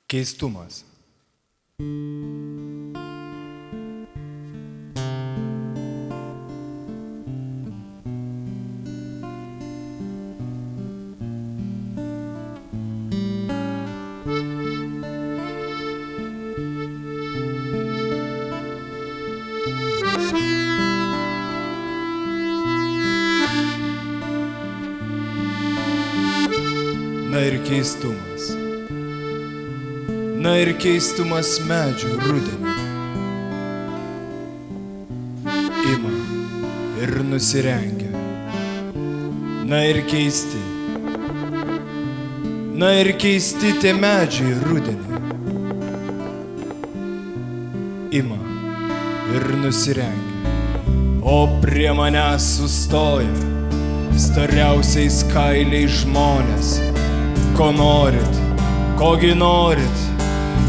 Keistumas. Na ir keistumas. Na ir keistumas medžių rudenį. Ima ir nusirengia. Na ir keisti. Na ir keisti tie medžiai rudenį. Ima ir nusirengia. O prie manęs sustoja storiausiais kailiais žmonės. Ko norit, kogi norit,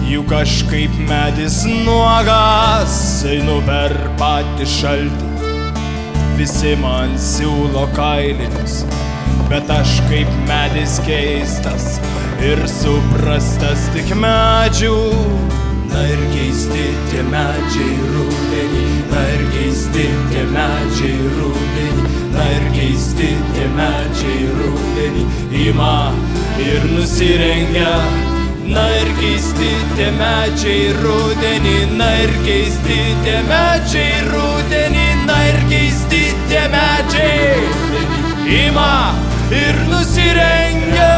juk aš kaip medis nuogas, einu per patį šaltį. Visi man siūlo kailinius, bet aš kaip medis keistas ir suprastas tik medžių. Na ir keisti tie medžiai rudenį, na ir keisti tie medžiai rudenį, na ir keisti tie medžiai rudenį. Ima ir nusirengia. Na ir keisti tie medžiai rudenį, na ir keisti tie medžiai rudenį, na ir keisti tie medžiai. Ima ir nusirengia.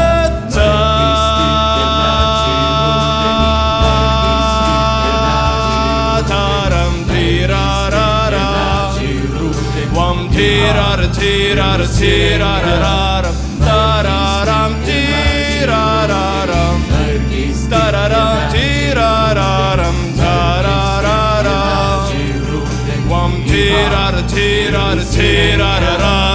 Tirar, tirar, tirararam, tararam, tirararam, tararam, tirararam, tarararam, tirar, tirar, tirararam.